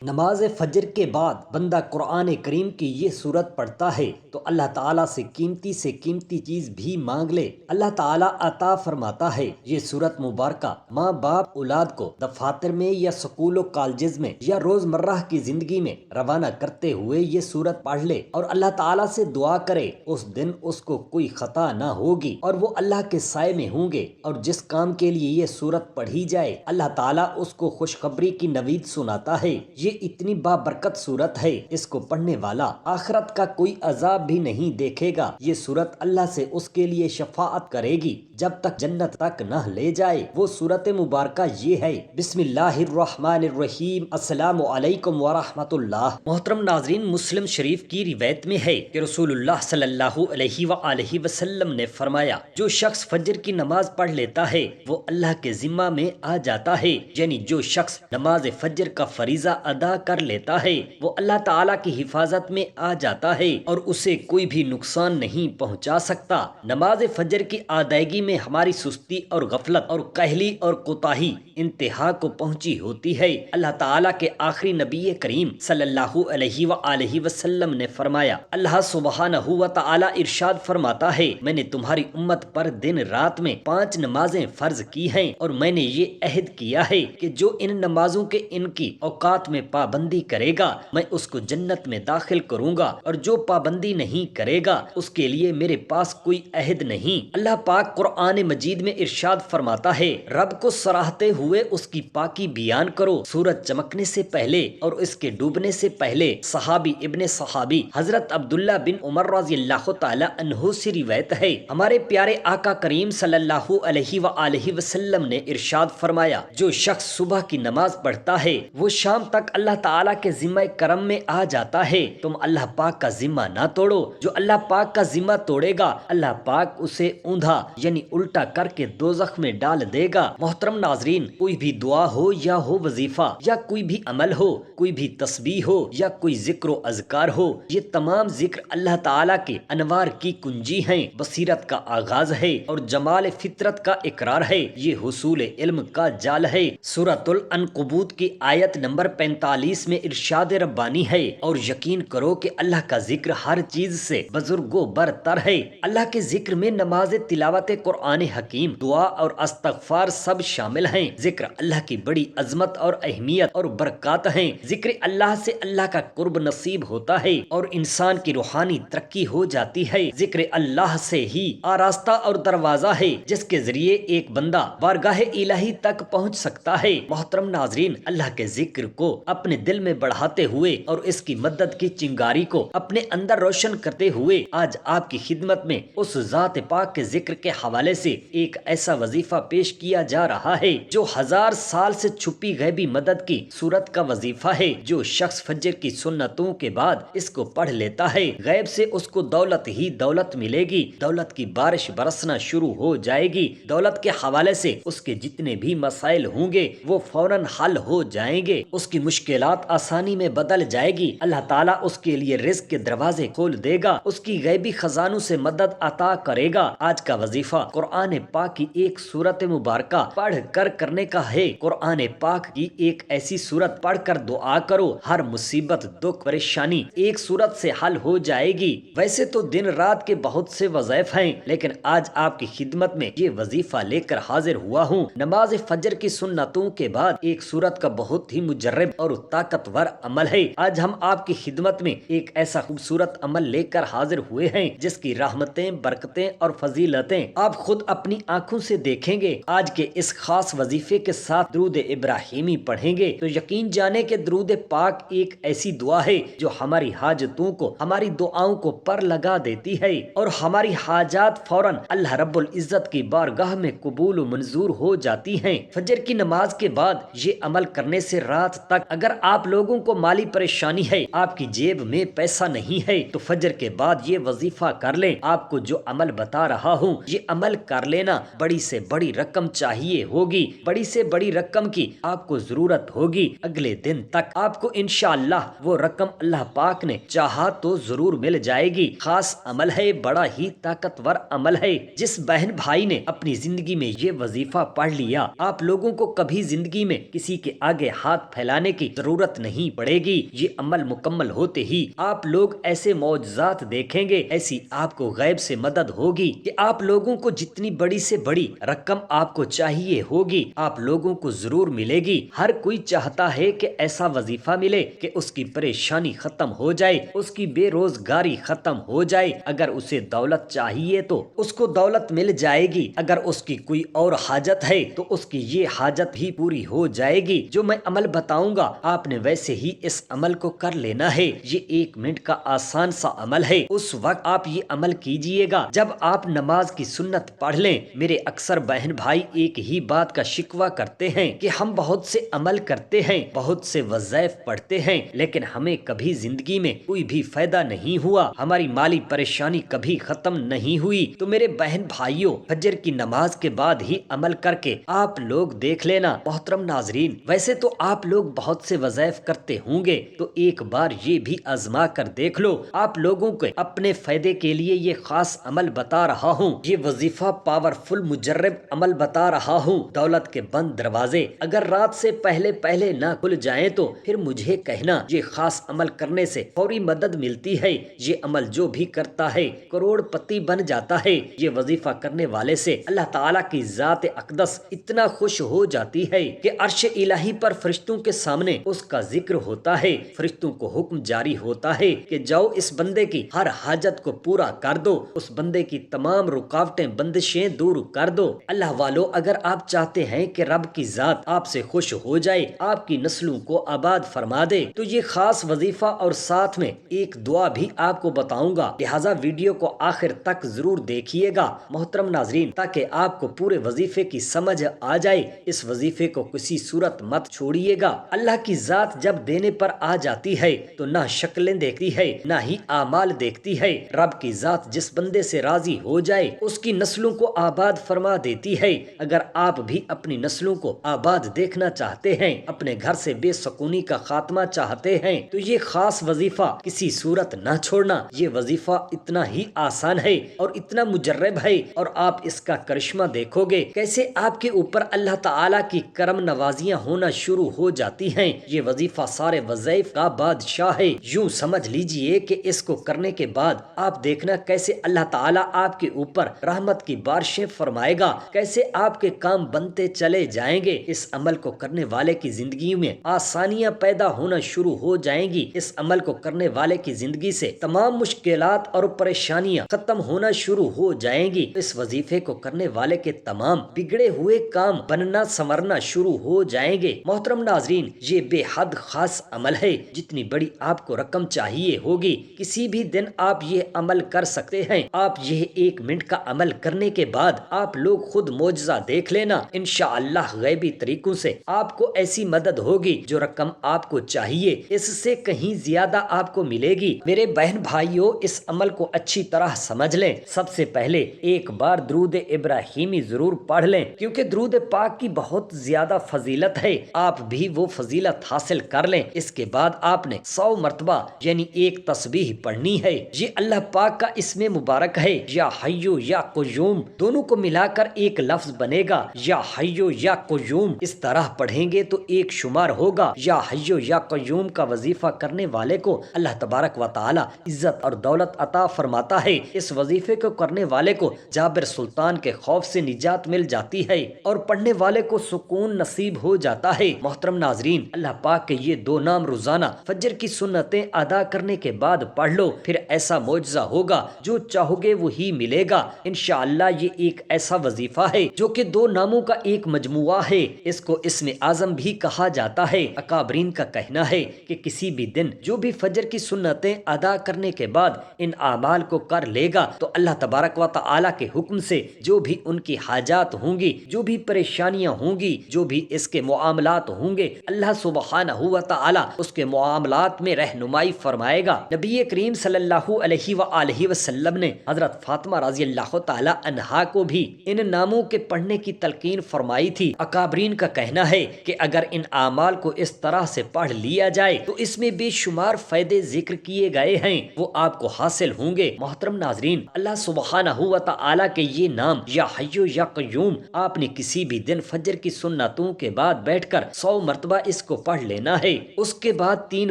نماز فجر کے بعد بندہ قرآن کریم کی یہ صورت پڑھتا ہے تو اللہ تعالیٰ سے قیمتی چیز بھی مانگ لے اللہ تعالیٰ عطا فرماتا ہے۔ یہ صورت مبارکہ ماں باپ اولاد کو دفاتر میں یا سکول و کالجز میں یا روزمرہ کی زندگی میں روانہ کرتے ہوئے یہ صورت پڑھ لے اور اللہ تعالیٰ سے دعا کرے، اس دن اس کو کوئی خطا نہ ہوگی اور وہ اللہ کے سائے میں ہوں گے۔ اور جس کام کے لیے یہ صورت پڑھی جائے اللہ تعالیٰ اس کو خوشخبری کی نوید سناتا ہے۔ یہ اتنی بابرکت صورت ہے، اس کو پڑھنے والا آخرت کا کوئی عذاب بھی نہیں دیکھے گا۔ یہ صورت اللہ سے اس کے لیے شفاعت کرے گی جب تک جنت تک نہ لے جائے۔ وہ صورت مبارکہ یہ ہے، بسم اللہ الرحمن الرحیم، السلام علیکم ورحمۃ اللہ۔ محترم ناظرین، مسلم شریف کی روایت میں ہے کہ رسول اللہ صلی اللہ علیہ وآلہ وسلم نے فرمایا، جو شخص فجر کی نماز پڑھ لیتا ہے وہ اللہ کے ذمہ میں آ جاتا ہے، یعنی جو شخص نماز فجر کا فریضہ ادا کر لیتا ہے وہ اللہ تعالیٰ کی حفاظت میں آ جاتا ہے اور اسے کوئی بھی نقصان نہیں پہنچا سکتا۔ نماز فجر کی ادائیگی میں ہماری سستی اور غفلت اور کاہلی اور کوتاہی انتہا کو پہنچی ہوتی ہے۔ اللہ تعالیٰ کے آخری نبی کریم صلی اللہ علیہ وآلہ وسلم نے فرمایا، اللہ سبحانہ و تعالیٰ ارشاد فرماتا ہے، میں نے تمہاری امت پر دن رات میں 5 نمازیں فرض کی ہیں اور میں نے یہ عہد کیا ہے کہ جو ان نمازوں کے ان کی اوقات میں پابندی کرے گا میں اس کو جنت میں داخل کروں گا، اور جو پابندی نہیں کرے گا اس کے لیے میرے پاس کوئی عہد نہیں۔ اللہ پاک قرآن مجید میں ارشاد فرماتا ہے، رب کو سراہتے ہوئے اس کی پاکی بیان کرو، سورج چمکنے سے پہلے اور اس کے ڈوبنے سے پہلے۔ صحابی ابن صحابی حضرت عبداللہ بن عمر رضی اللہ تعالی عنہ سے روایت ہے، ہمارے پیارے آقا کریم صلی اللہ علیہ وآلہ وسلم نے ارشاد فرمایا، جو شخص صبح کی نماز پڑھتا ہے وہ شام تک اللہ تعالیٰ کے ذمہ کرم میں آ جاتا ہے۔ تم اللہ پاک کا ذمہ نہ توڑو، جو اللہ پاک کا ذمہ توڑے گا اللہ پاک اسے اوندھا یعنی الٹا کر کے دوزخ میں ڈال دے گا۔ محترم ناظرین، کوئی بھی دعا ہو یا ہو وظیفہ یا کوئی بھی عمل ہو، کوئی بھی تسبیح ہو یا کوئی ذکر و اذکار ہو، یہ تمام ذکر اللہ تعالیٰ کے انوار کی کنجی ہیں، بصیرت کا آغاز ہے اور جمال فطرت کا اقرار ہے، یہ حصول علم کا جال ہے۔ سورۃ العنکبوت کی آیت نمبر 45 میں ارشاد ربانی ہے، اور یقین کرو کہ اللہ کا ذکر ہر چیز سے بزرگ و برتر ہے۔ اللہ کے ذکر میں نماز تلاوت قرآن حکیم، دعا اور استغفار سب شامل ہیں۔ ذکر اللہ کی بڑی عظمت اور اہمیت اور برکات ہیں۔ ذکر اللہ سے اللہ کا قرب نصیب ہوتا ہے اور انسان کی روحانی ترقی ہو جاتی ہے۔ ذکر اللہ سے ہی آراستہ اور دروازہ ہے جس کے ذریعے ایک بندہ بارگاہ الہی تک پہنچ سکتا ہے۔ محترم ناظرین، اللہ کے ذکر کو اپنے دل میں بڑھاتے ہوئے اور اس کی مدد کی چنگاری کو اپنے اندر روشن کرتے ہوئے آج آپ کی خدمت میں اس ذات پاک کے ذکر کے حوالے سے ایک ایسا وظیفہ پیش کیا جا رہا ہے جو 1000 سال سے چھپی غیبی مدد کی صورت کا وظیفہ ہے۔ جو شخص فجر کی سنتوں کے بعد اس کو پڑھ لیتا ہے غیب سے اس کو دولت ہی دولت ملے گی، دولت کی بارش برسنا شروع ہو جائے گی۔ دولت کے حوالے سے اس کے جتنے بھی مسائل ہوں گے وہ فوراً حل ہو جائیں گے، اس کی مشکلات آسانی میں بدل جائے گی۔ اللہ تعالیٰ اس کے لیے رزق کے دروازے کھول دے گا، اس کی غیبی خزانوں سے مدد عطا کرے گا۔ آج کا وظیفہ قرآن پاک کی ایک سورت مبارکہ پڑھ کر کرنے کا ہے۔ قرآن پاک کی ایک ایسی سورت پڑھ کر دعا کرو، ہر مصیبت دکھ پریشانی ایک سورت سے حل ہو جائے گی۔ ویسے تو دن رات کے بہت سے وظائف ہیں لیکن آج آپ کی خدمت میں یہ وظیفہ لے کر حاضر ہوا ہوں۔ نماز فجر کی سنتوں کے بعد ایک سورت کا بہت ہی مجرب اور طاقتور عمل ہے۔ آج ہم آپ کی خدمت میں ایک ایسا خوبصورت عمل لے کر حاضر ہوئے ہیں جس کی رحمتیں، برکتیں اور فضیلتیں آپ خود اپنی آنکھوں سے دیکھیں گے۔ آج کے اس خاص وظیفے کے ساتھ درود ابراہیمی پڑھیں گے تو یقین جانے کہ درود پاک ایک ایسی دعا ہے جو ہماری حاجتوں کو، ہماری دعاؤں کو پر لگا دیتی ہے اور ہماری حاجات فوراً اللہ رب العزت کی بارگاہ میں قبول و منظور ہو جاتی ہیں۔ فجر کی نماز کے بعد یہ عمل کرنے سے رات تک اگر آپ لوگوں کو مالی پریشانی ہے، آپ کی جیب میں پیسہ نہیں ہے تو فجر کے بعد یہ وظیفہ کر لیں۔ آپ کو جو عمل بتا رہا ہوں یہ عمل عمل کر لینا، بڑی سے بڑی رقم چاہیے ہوگی، بڑی سے بڑی رقم کی آپ کو ضرورت ہوگی، اگلے دن تک آپ کو انشاءاللہ وہ رقم اللہ پاک نے چاہا تو ضرور مل جائے گی۔ خاص عمل ہے، بڑا ہی طاقتور عمل ہے۔ جس بہن بھائی نے اپنی زندگی میں یہ وظیفہ پڑھ لیا، آپ لوگوں کو کبھی زندگی میں کسی کے آگے ہاتھ پھیلانے کی ضرورت نہیں پڑے گی۔ یہ عمل مکمل ہوتے ہی آپ لوگ ایسے معجزات دیکھیں گے، ایسی آپ کو غیب سے مدد ہوگی کہ آپ لوگوں کو جتنی بڑی سے بڑی رقم آپ کو چاہیے ہوگی آپ لوگوں کو ضرور ملے گی۔ ہر کوئی چاہتا ہے کہ ایسا وظیفہ ملے کہ اس کی پریشانی ختم ہو جائے، اس کی بے روزگاری ختم ہو جائے۔ اگر اسے دولت چاہیے تو اس کو دولت مل جائے گی، اگر اس کی کوئی اور حاجت ہے تو اس کی یہ حاجت بھی پوری ہو جائے گی۔ جو میں عمل بتاؤں گا آپ نے ویسے ہی اس عمل کو کر لینا ہے۔ یہ 1 منٹ کا آسان سا عمل ہے۔ اس وقت آپ یہ عمل کیجئے گا جب آپ نماز کی سنت پڑھ لیں۔ میرے اکثر بہن بھائی ایک ہی بات کا شکوہ کرتے ہیں کہ ہم بہت سے عمل کرتے ہیں، بہت سے وظائف پڑھتے ہیں، لیکن ہمیں کبھی زندگی میں کوئی بھی فائدہ نہیں ہوا، ہماری مالی پریشانی کبھی ختم نہیں ہوئی۔ تو میرے بہن بھائیوں، فجر کی نماز کے بعد ہی عمل کر کے آپ لوگ دیکھ لینا۔ محترم ناظرین، ویسے تو آپ لوگ بہت سے وظائف کرتے ہوں گے، تو ایک بار یہ بھی آزما کر دیکھ لو۔ آپ لوگوں کے اپنے فائدے کے لیے یہ خاص عمل بتا رہا ہوں، یہ وظیفہ پاورفل مجرب عمل بتا رہا ہوں۔ دولت کے بند دروازے اگر رات سے پہلے پہلے نہ کھل جائیں تو پھر مجھے کہنا۔ یہ خاص عمل کرنے سے فوری مدد ملتی ہے۔ یہ عمل جو بھی کرتا ہے کروڑ پتی بن جاتا ہے۔ یہ وظیفہ کرنے والے سے اللہ تعالیٰ کی ذات اقدس اتنا خوش ہو جاتی ہے کہ عرش الہی پر فرشتوں کے سامنے اس کا ذکر ہوتا ہے، فرشتوں کو حکم جاری ہوتا ہے کہ جاؤ اس بندے کی ہر حاجت کو پورا کر دو، اس بندے کی تمام رکاوٹیں بندشیں دور کر دو۔ اللہ والو، اگر آپ چاہتے ہیں کہ رب کی ذات آپ سے خوش ہو جائے، آپ کی نسلوں کو آباد فرما دے، تو یہ خاص وظیفہ اور ساتھ میں ایک دعا بھی آپ کو بتاؤں گا، لہٰذا ویڈیو کو آخر تک ضرور دیکھیے گا محترم ناظرین، تاکہ آپ کو پورے وظیفے کی سمجھ آ جائے۔ اس وظیفے کو کسی صورت مت چھوڑیے گا۔ اللہ کی ذات جب دینے پر آ جاتی ہے تو نہ شکلیں دیکھتی ہے نہ ہی اعمال دیکھتی ہے۔ رب کی ذات جس بندے سے راضی ہو جائے اس کی نسلوں کو آباد فرما دیتی ہے۔ اگر آپ بھی اپنی نسلوں کو آباد دیکھنا چاہتے ہیں، اپنے گھر سے بے سکونی کا خاتمہ چاہتے ہیں، تو یہ خاص وظیفہ کسی صورت نہ چھوڑنا۔ یہ وظیفہ اتنا ہی آسان ہے اور اتنا مجرب ہے، اور آپ اس کا کرشمہ دیکھو گے کیسے آپ کے اوپر اللہ تعالیٰ کی کرم نوازیاں ہونا شروع ہو جاتی ہیں۔ یہ وظیفہ سارے وظائف کا بادشاہ ہے۔ یوں سمجھ لیجئے کہ اس کو کرنے کے بعد آپ دیکھنا کیسے اللہ تعالیٰ آپ کے اوپر رحمت کی بارشیں فرمائے گا، کیسے آپ کے کام بنتے چلے جائیں گے۔ اس عمل کو کرنے والے کی زندگی میں آسانیاں پیدا ہونا شروع ہو جائیں گی۔ اس عمل کو کرنے والے کی زندگی سے تمام مشکلات اور پریشانیاں ختم ہونا شروع ہو جائیں گی۔ اس وظیفے کو کرنے والے کے تمام بگڑے ہوئے کام بننا سنورنا شروع ہو جائیں گے۔ محترم ناظرین، یہ بے حد خاص عمل ہے۔ جتنی بڑی آپ کو رقم چاہیے ہوگی کسی بھی دن آپ یہ عمل کر سکتے ہیں۔ آپ یہ 1 منٹ کا عمل کرنے کے بعد آپ لوگ خود معجزہ دیکھ لینا۔ انشاءاللہ غیبی طریقوں سے آپ کو ایسی مدد ہوگی، جو رقم آپ کو چاہیے اس سے کہیں زیادہ آپ کو ملے گی۔ میرے بہن بھائیوں، اس عمل کو اچھی طرح سمجھ لیں۔ سب سے پہلے ایک بار درود ابراہیمی ضرور پڑھ لیں، کیونکہ درود پاک کی بہت زیادہ فضیلت ہے۔ آپ بھی وہ فضیلت حاصل کر لیں۔ اس کے بعد آپ نے 100 مرتبہ یعنی 1 تسبیح پڑھنی ہے۔ یہ اللہ پاک کا اسم مبارک ہے، یا حیو یا قیوم، دونوں کو ملا کر ایک لفظ بنے گا، یا حیو یا قیوم۔ اس طرح پڑھیں گے تو ایک شمار ہوگا۔ یا حیو یا قیوم کا وظیفہ کرنے والے کو اللہ تبارک و تعالی عزت اور دولت عطا فرماتا ہے۔ اس وظیفے کو کرنے والے کو جابر سلطان کے خوف سے نجات مل جاتی ہے اور پڑھنے والے کو سکون نصیب ہو جاتا ہے۔ محترم ناظرین، اللہ پاک کے یہ 2 نام روزانہ فجر کی سنتیں ادا کرنے کے بعد پڑھ لو، پھر ایسا معجزہ ہوگا جو چاہو گے وہی ملے گا انشاءاللہ۔ یہ ایک ایسا وظیفہ ہے جو کہ 2 ناموں کا ایک مجموعہ ہے۔ اس کو اسم اعظم بھی کہا جاتا ہے۔ اکابرین کا کہنا ہے کہ کسی بھی دن جو بھی فجر کی سنتیں ادا کرنے کے بعد ان اعمال کو کر لے گا تو اللہ تبارک و تعالیٰ کے حکم سے جو بھی ان کی حاجات ہوں گی، جو بھی پریشانیاں ہوں گی، جو بھی اس کے معاملات ہوں گے، اللہ سبحانہ و تعالیٰ اس کے معاملات میں رہنمائی فرمائے گا۔ نبی کریم صلی اللہ علیہ وآلہ وسلم نے حضرت فاطمہ رضی اللہ تعالیٰ عنہا کو بھی ان ناموں کے پڑھنے کی تلقین فرمائی تھی۔ اکابرین کا کہنا ہے کہ اگر ان اعمال کو اس طرح سے پڑھ لیا جائے تو اس میں بے شمار فائدے ذکر کیے گئے ہیں، وہ آپ کو حاصل ہوں گے۔ محترم ناظرین، اللہ سبحانہ و تعالیٰ کے یہ نام یا حی یا قیوم آپ نے کسی بھی دن فجر کی سنتوں کے بعد بیٹھ کر 100 مرتبہ اس کو پڑھ لینا ہے۔ اس کے بعد 3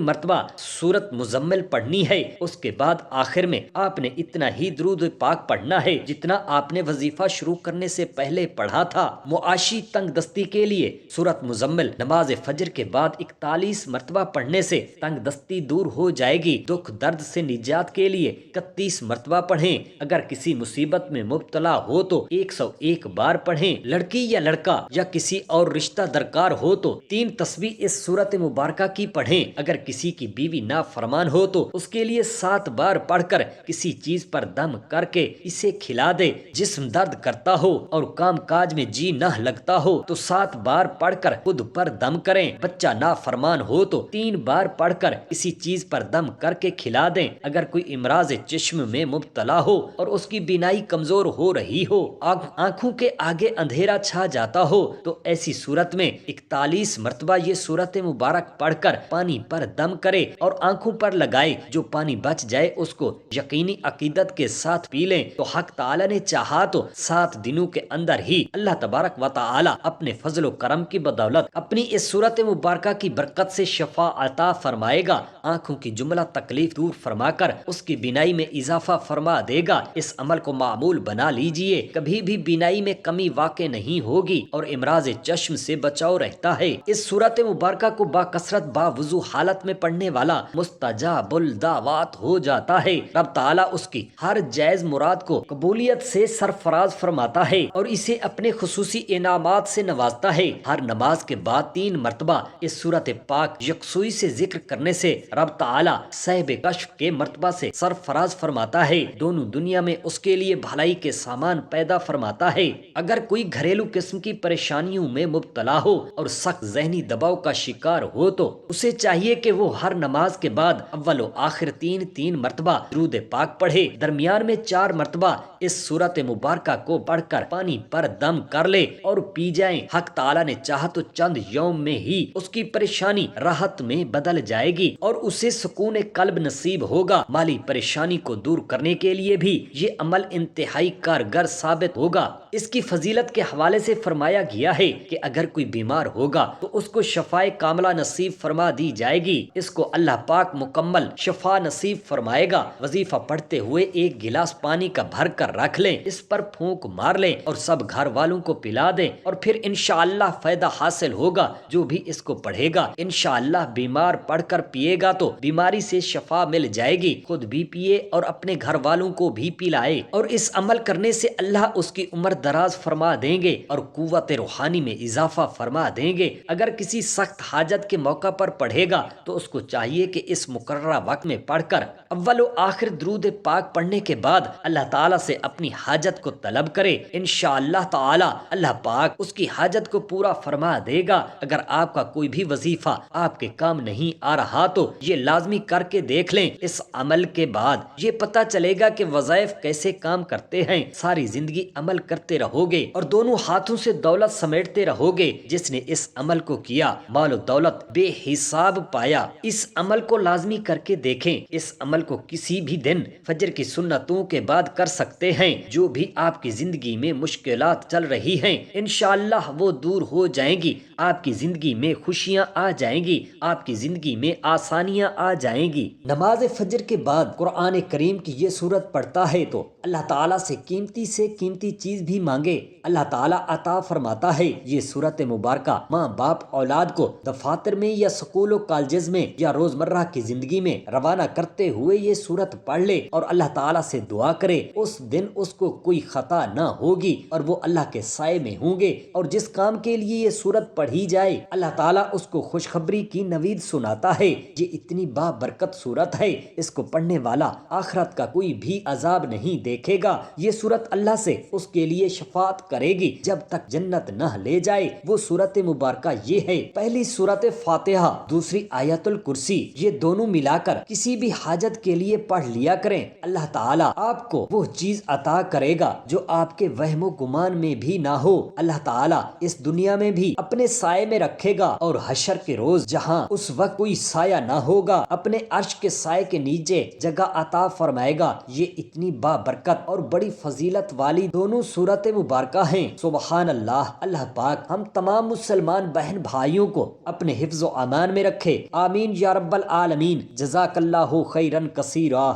مرتبہ سورت مزمل پڑھنی ہے۔ اس کے بعد آخر میں آپ نے اتنا ہی درود پاک پڑھنا ہے جتنا آپ نے وظیفہ شروع کرنے سے پہلے پڑھا تھا۔ معاشی تنگ دستی کے لیے سورت مزمل نماز فجر کے بعد 41 مرتبہ پڑھنے سے تنگ دستی دور ہو جائے گی۔ دکھ درد سے نجات کے لیے 31 مرتبہ پڑھیں۔ اگر کسی مصیبت میں مبتلا ہو تو 101 بار پڑھیں۔ لڑکی یا لڑکا یا کسی اور رشتہ درکار ہو تو 3 تسبیح اس سورت مبارکہ کی پڑھیں۔ اگر کسی کی بیوی نافرمان ہو تو اس کے لیے 7 بار پڑھ کر کسی چیز پر دم کر کے اسے کھلا دے۔ جسم درد کرتا ہو اور کام کاج میں جی نہ لگتا ہو تو 7 بار پڑھ کر خود پر دم کریں۔ بچہ نافرمان ہو تو 3 بار پڑھ کر کسی چیز پر دم کر کے کھلا دیں۔ اگر کوئی امراض چشم میں مبتلا ہو اور اس کی بینائی کمزور ہو رہی ہو، آنکھوں کے آگے اندھیرا چھا جاتا ہو تو ایسی صورت میں 41 مرتبہ یہ سورت مبارک پڑھ کر پانی پر دم کرے اور آنکھوں پر لگائے۔ جو پانی بچ جائے اس کو یقینی عقیدت کے ساتھ پی لیں تو حق تعالی نے چاہا تو 7 دنوں کے اندر ہی اللہ تبارک و تعالی اپنے فضل و کرم کی بدولت اپنی اس سورت مبارکہ کی برکت سے شفا عطا فرمائے گا، آنکھوں کی جملہ تکلیف دور فرما کر اس کی بینائی میں اضافہ فرما دے گا۔ اس عمل کو معمول بنا لیجئے، کبھی بھی بینائی میں کمی واقع نہیں ہوگی اور امراض چشم سے بچاؤ رہتا ہے۔ اس سورت مبارکہ کو باکثرت باوضو حالت میں پڑھنے والا مستجاب الدعوات ہو جاتا ہے۔ رب تعالیٰ اس کی ہر جائز مراد کو قبولیت سے سرفراز فرماتا ہے اور اسے اپنے خصوصی انعامات سے نوازتا ہے۔ ہر نماز کے بعد 3 مرتبہ اس سورت پاک یکسوئی سے ذکر کرنے سے رب تعالیٰ صاحب کشف کے مرتبہ سے سرفراز فرماتا ہے، دونوں دنیا میں اس کے لیے بھلائی کے سامان پیدا فرماتا ہے۔ اگر کوئی گھریلو قسم کی پریشانیوں میں مبتلا ہو اور سخت ذہنی دباؤ کا شکار ہو تو اسے چاہیے کہ وہ ہر نماز کے بعد اول و آخر 3 مرتبہ درود پاک پڑھے، درمیان میں 4 مرتبہ اس سورت مبارکہ کو پڑھ کر پانی پر دم کر لے اور پی جائیں۔ حق تعالیٰ نے چاہا تو چند یوم میں ہی اس کی پریشانی راحت میں بدل جائے گی اور اسے سکون قلب نصیب ہوگا۔ مالی پریشانی کو دور کرنے کے لیے بھی یہ عمل انتہائی کارگر ثابت ہوگا۔ اس کی فضیلت کے حوالے سے فرمایا گیا ہے کہ اگر کوئی بیمار ہوگا تو اس کو شفائے کاملہ نصیب فرما دی جائے گی، اس کو اللہ پاک مکمل شفا نصیب فرمائے گا۔ وظیفہ پڑھتے ہوئے 1 گلاس پانی کا بھر کر رکھ لیں، اس پر پھونک مار لیں اور سب گھر والوں کو پلا دیں اور پھر انشاءاللہ فائدہ حاصل ہوگا۔ جو بھی اس کو پڑھے گا انشاءاللہ بیمار پڑھ کر پیے گا تو بیماری سے شفا مل جائے گی، خود بھی پیے اور اپنے گھر والوں کو بھی پلائے، اور اس عمل کرنے سے اللہ اس کی عمر دراز فرما دیں گے اور قوت روحانی میں اضافہ فرما دیں گے۔ اگر کسی سخت حاجت کے موقع پر پڑھے گا تو اس کو چاہیے کہ اس مقررہ وقت میں پڑھ کر اول و آخر درود پاک پڑھنے کے بعد اللہ تعالیٰ سے اپنی حاجت کو طلب کرے، انشاءاللہ تعالیٰ اللہ پاک اس کی حاجت کو پورا فرما دے گا۔ اگر آپ کا کوئی بھی وظیفہ آپ کے کام نہیں آ رہا تو یہ لازمی کر کے دیکھ لیں، اس عمل کے بعد یہ پتہ چلے گا کہ وظائف کیسے کام کرتے ہیں۔ ساری زندگی عمل کرتے رہو گے اور دونوں ہاتھوں سے دولت سمیٹتے رہو گے۔ جس نے اس عمل کو کیا مال و دولت بے حساب پایا۔ اس عمل کو لازمی کر کے دیکھیں۔ اس عمل کو کسی بھی دن فجر کی سنتوں کے بعد کر سکتے ہیں۔ جو بھی آپ کی زندگی میں مشکلات چل رہی ہیں انشاءاللہ وہ دور ہو جائیں گی، آپ کی زندگی میں خوشیاں آ جائیں گی، آپ کی زندگی میں آسانیاں آ جائیں گی۔ نماز فجر کے بعد قرآن کریم کی یہ سورت پڑھتا ہے تو اللہ تعالیٰ سے قیمتی چیز بھی مانگے، اللہ تعالیٰ عطا فرماتا ہے۔ یہ سورت مبارکہ ماں باپ اولاد کو دفاتر میں یا سکول و کالجز میں یا روزمرہ کی زندگی میں روانہ کرتے ہوئے یہ سورت پڑھ لے اور اللہ تعالیٰ سے دعا کرے، اس دن اس کو کوئی خطا نہ ہوگی اور وہ اللہ کے سائے میں ہوں گے۔ اور جس کام کے لیے یہ سورت پڑھی جائے اللہ تعالیٰ اس کو خوشخبری کی نوید سناتا ہے۔ یہ اتنی بابرکت سورت ہے، اس کو پڑھنے والا آخرت کا کوئی بھی عذاب نہیں دیکھے گا یہ صورت اللہ سے اس کے لیے شفاعت کرے گی جب تک جنت نہ لے جائے۔ وہ صورت مبارکہ یہ ہے، پہلی صورت فاتحہ، دوسری آیت الکرسی، یہ دونوں ملا کر کسی بھی حاجت کے لیے پڑھ لیا کریں، اللہ تعالیٰ آپ کو وہ چیز عطا کرے گا جو آپ کے وہم و گمان میں بھی نہ ہو۔ اللہ تعالیٰ اس دنیا میں بھی اپنے سائے میں رکھے گا اور حشر کے روز جہاں اس وقت کوئی سایہ نہ ہوگا اپنے عرش کے سائے کے نیچے جگہ عطا فرمائے گا۔ یہ اتنی بابرکت اور بڑی فضیلت والی دونوں صورت مبارکہ ہیں۔ سبحان اللہ، اللہ پاک ہم تمام مسلمان بہن بھائیوں کو اپنے حفظ و امان میں رکھے، آمین یا رب العالمین۔ جزاک اللہ خیرا کثیرا۔